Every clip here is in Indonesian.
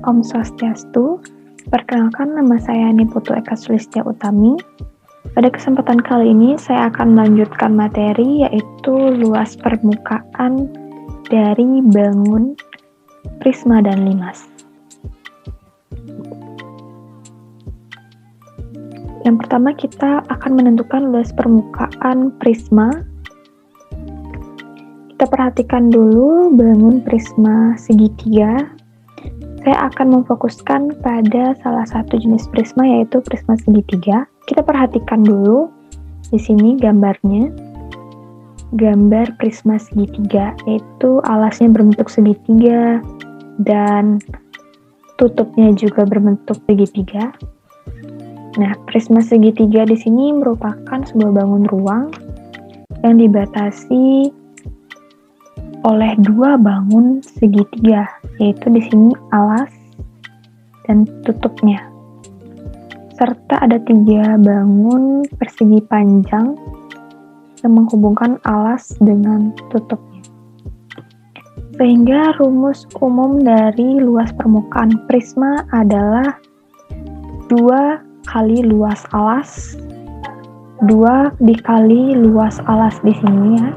Om Swastiastu. Perkenalkan, nama saya Niputu Eka Sulistya Utami. Pada kesempatan kali ini saya akan melanjutkan materi yaitu luas permukaan dari bangun, prisma, dan limas. Yang pertama kita akan menentukan luas permukaan prisma. Kita perhatikan dulu bangun prisma segitiga. Saya akan memfokuskan pada salah satu jenis prisma yaitu prisma segitiga. Kita perhatikan dulu di sini gambarnya. Gambar prisma segitiga yaitu alasnya berbentuk segitiga dan tutupnya juga berbentuk segitiga. Nah, prisma segitiga di sini merupakan sebuah bangun ruang yang dibatasi oleh dua bangun segitiga, yaitu di sini alas dan tutupnya. Serta ada tiga bangun persegi panjang yang menghubungkan alas dengan tutupnya. Sehingga rumus umum dari luas permukaan prisma adalah 2 kali luas alas, 2 dikali luas alas di sini ya.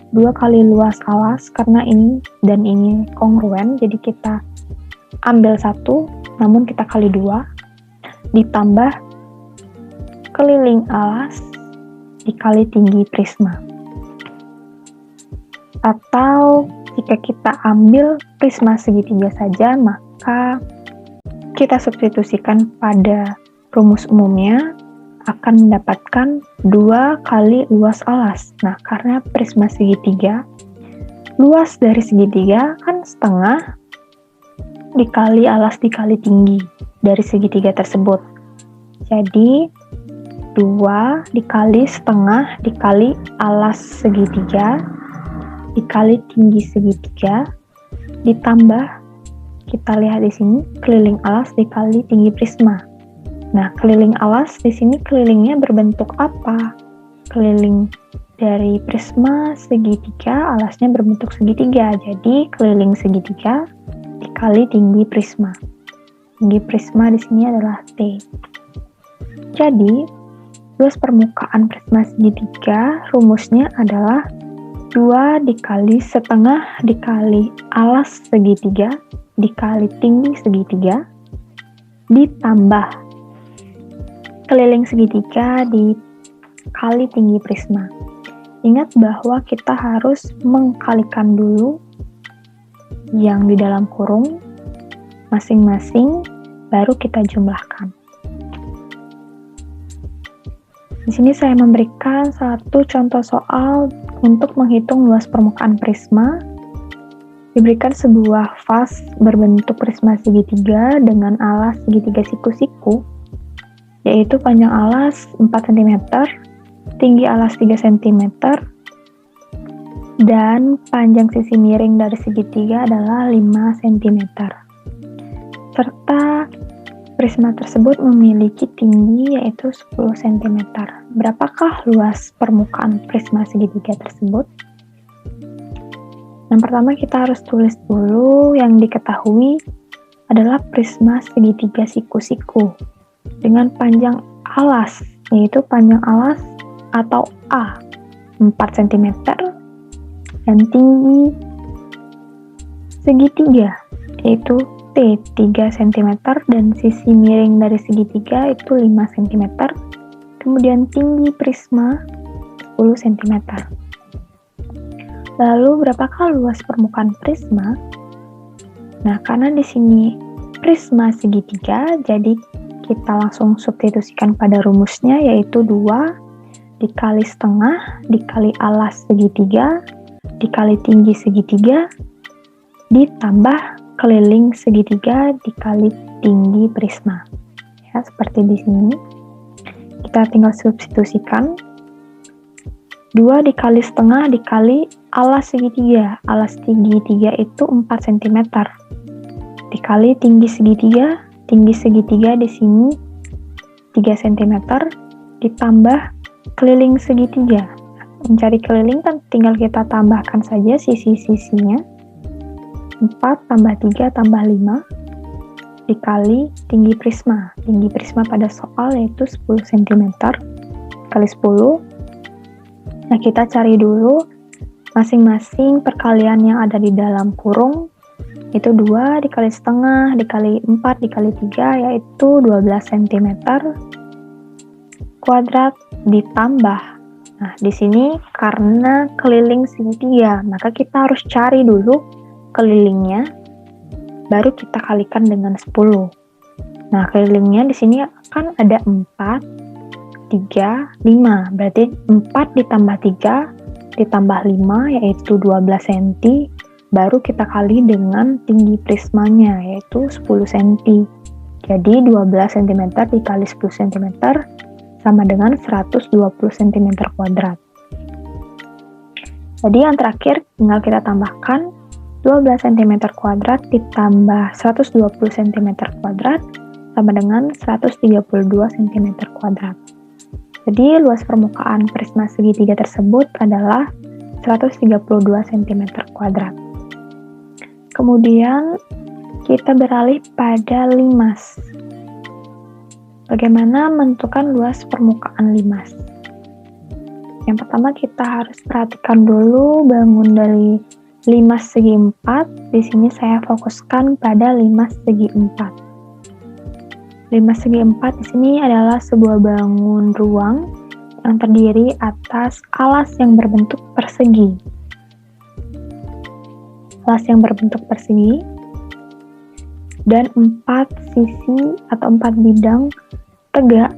2 kali luas alas karena ini dan ini kongruen, jadi kita ambil 1 namun kita kali 2 ditambah keliling alas dikali tinggi prisma. Atau jika kita ambil prisma segitiga saja, maka kita substitusikan pada rumus umumnya akan mendapatkan 2 kali luas alas. Nah, karena prisma segitiga, luas dari segitiga kan setengah dikali alas dikali tinggi dari segitiga tersebut. Jadi, 2 dikali setengah dikali alas segitiga dikali tinggi segitiga ditambah, kita lihat di sini, keliling alas dikali tinggi prisma. Nah, keliling alas di sini kelilingnya berbentuk apa? Keliling dari prisma segitiga, alasnya berbentuk segitiga. Jadi, keliling segitiga dikali tinggi prisma. Tinggi prisma di sini adalah T. Jadi, luas permukaan prisma segitiga rumusnya adalah 2 dikali setengah dikali alas segitiga dikali tinggi segitiga ditambah keliling segitiga dikali tinggi prisma. Ingat bahwa kita harus mengkalikan dulu yang di dalam kurung masing-masing, baru kita jumlahkan. Di sini saya memberikan satu contoh soal untuk menghitung luas permukaan prisma. Diberikan sebuah vas berbentuk prisma segitiga dengan alas segitiga siku-siku, yaitu panjang alas 4 cm, tinggi alas 3 cm, dan panjang sisi miring dari segitiga adalah 5 cm. Serta prisma tersebut memiliki tinggi yaitu 10 cm. Berapakah luas permukaan prisma segitiga tersebut? Yang pertama kita harus tulis dulu yang diketahui adalah prisma segitiga siku-siku dengan panjang alas, yaitu panjang alas atau A 4 cm dan tinggi segitiga yaitu T 3 cm dan sisi miring dari segitiga itu 5 cm. Kemudian tinggi prisma 10 cm. Lalu berapakah luas permukaan prisma? Nah, karena di sini prisma segitiga, jadi kita langsung substitusikan pada rumusnya yaitu 2 dikali setengah dikali alas segitiga dikali tinggi segitiga ditambah keliling segitiga dikali tinggi prisma. Ya, seperti di sini. Kita tinggal substitusikan 2 dikali setengah dikali alas segitiga. Alas segitiga itu 4 cm. Dikali tinggi segitiga. Tinggi segitiga di sini 3 cm. Ditambah keliling segitiga. Mencari keliling kan tinggal kita tambahkan saja sisi-sisinya. 4 tambah 3 tambah 5 dikali tinggi prisma. Tinggi prisma pada soal yaitu 10 cm kali 10. Nah, kita cari dulu masing-masing perkalian yang ada di dalam kurung. Itu 2 dikali setengah, dikali 4, dikali 3, yaitu 12 cm kuadrat ditambah. Nah, di sini karena keliling segitiga, maka kita harus cari dulu kelilingnya, baru kita kalikan dengan 10. Nah, kelilingnya di sini kan ada 4, 3, 5. Berarti 4 ditambah 3 ditambah 5 yaitu 12 cm, baru kita kali dengan tinggi prismanya yaitu 10 cm. Jadi 12 cm dikali 10 cm sama dengan 120 cm kuadrat. Jadi yang terakhir tinggal kita tambahkan 12 cm kuadrat ditambah 120 cm kuadrat sama dengan 132 cm kuadrat. Jadi luas permukaan prisma segitiga tersebut adalah 132 cm kuadrat. Kemudian kita beralih pada limas. Bagaimana menentukan luas permukaan limas? Yang pertama kita harus perhatikan dulu bangun dari limas segi 4. Di sini saya fokuskan pada limas segi 4. Limas segi 4 di sini adalah sebuah bangun ruang yang terdiri atas alas yang berbentuk persegi. Alas yang berbentuk persegi dan 4 sisi atau 4 bidang tegak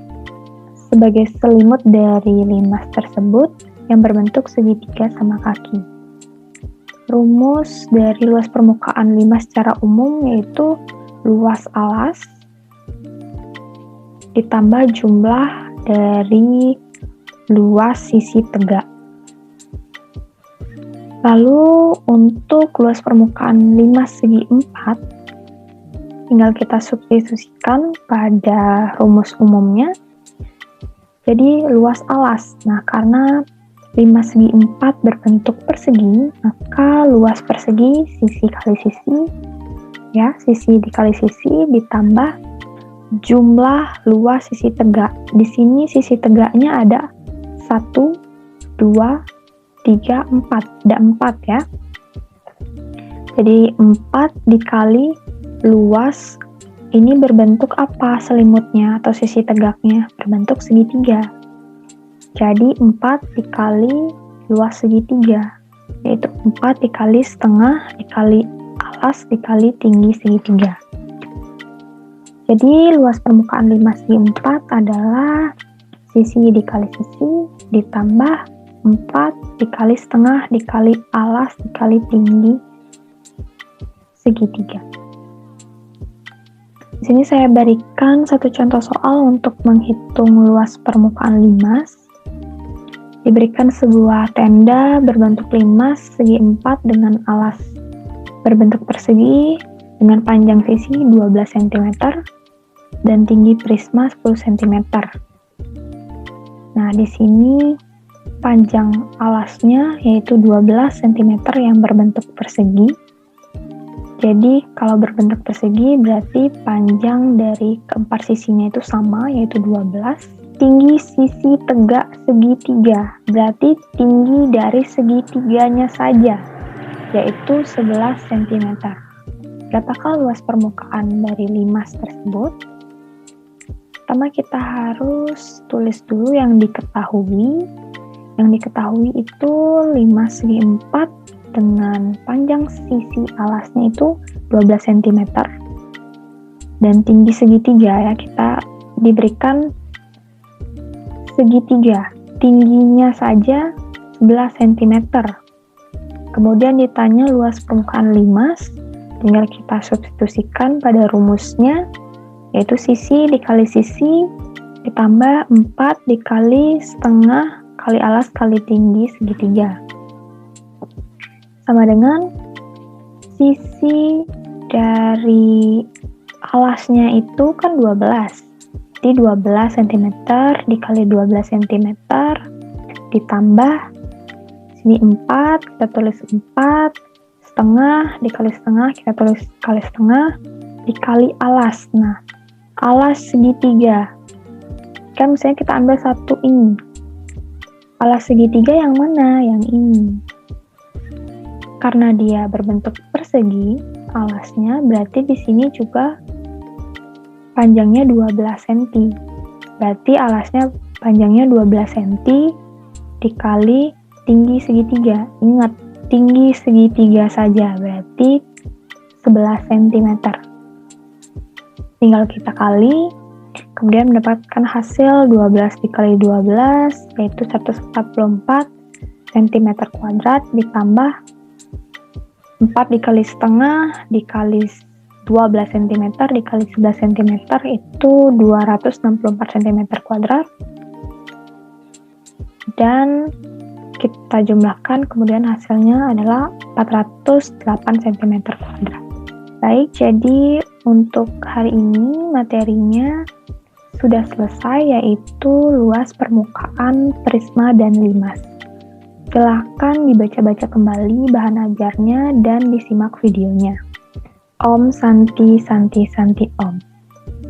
sebagai selimut dari limas tersebut yang berbentuk segitiga sama kaki. Rumus dari luas permukaan limas secara umum yaitu luas alas ditambah jumlah dari luas sisi tegak. Lalu untuk luas permukaan limas segi 4 tinggal kita substitusikan pada rumus umumnya. Jadi luas alas. Nah, karena limas segi 4 berbentuk persegi, maka luas persegi sisi kali sisi, ya, sisi dikali sisi ditambah jumlah luas sisi tegak. Di sini sisi tegaknya ada 1, 2, 3, 4. Ada 4 ya. Jadi 4 dikali luas ini berbentuk apa selimutnya atau sisi tegaknya? Berbentuk segitiga. Jadi 4 dikali luas segitiga, yaitu 4 dikali setengah dikali alas dikali tinggi segitiga. Jadi luas permukaan limas segi 4 adalah sisi dikali sisi ditambah 4 dikali setengah dikali alas dikali tinggi segitiga. Di sini saya berikan satu contoh soal untuk menghitung luas permukaan limas. Diberikan sebuah tenda berbentuk limas segi 4 dengan alas berbentuk persegi dengan panjang sisi 12 cm dan tinggi prisma 10 cm. Nah, di sini panjang alasnya yaitu 12 cm yang berbentuk persegi. Jadi, kalau berbentuk persegi berarti panjang dari keempat sisinya itu sama yaitu 12. Tinggi sisi tegak segitiga berarti tinggi dari segitiganya saja yaitu 11 cm. Berapakah luas permukaan dari limas tersebut? Pertama kita harus tulis dulu yang diketahui. Yang diketahui itu limas segi 4 dengan panjang sisi alasnya itu 12 cm. Dan tinggi segitiga ya, kita diberikan segitiga. Tingginya saja 11 cm. Kemudian ditanya luas permukaan limas, tinggal kita substitusikan pada rumusnya, yaitu sisi dikali sisi ditambah 4 dikali setengah kali alas kali tinggi segitiga. Sama dengan sisi dari alasnya itu kan 12. Jadi 12 cm dikali 12 cm ditambah sini 4, kita tulis 4, setengah dikali setengah, kita tulis kali setengah, dikali alas. Nah, alas segitiga. Kan misalnya kita ambil satu ini. Alas segitiga yang mana? Yang ini. Karena dia berbentuk persegi, alasnya berarti di sini juga panjangnya 12 cm. Berarti alasnya panjangnya 12 cm dikali tinggi segitiga. Ingat, tinggi segitiga saja, berarti 11 cm. Tinggal kita kali, kemudian mendapatkan hasil 12 dikali 12, yaitu 144 cm kuadrat, ditambah 4 dikali setengah, dikali 12 cm, dikali 11 cm, itu 264 cm kuadrat. Dan kita jumlahkan, kemudian hasilnya adalah 408 cm kuadrat. Baik, jadi untuk hari ini materinya sudah selesai, yaitu luas permukaan prisma dan limas. Silahkan dibaca-baca kembali bahan ajarnya dan disimak videonya. Om Santi Santi Santi Om.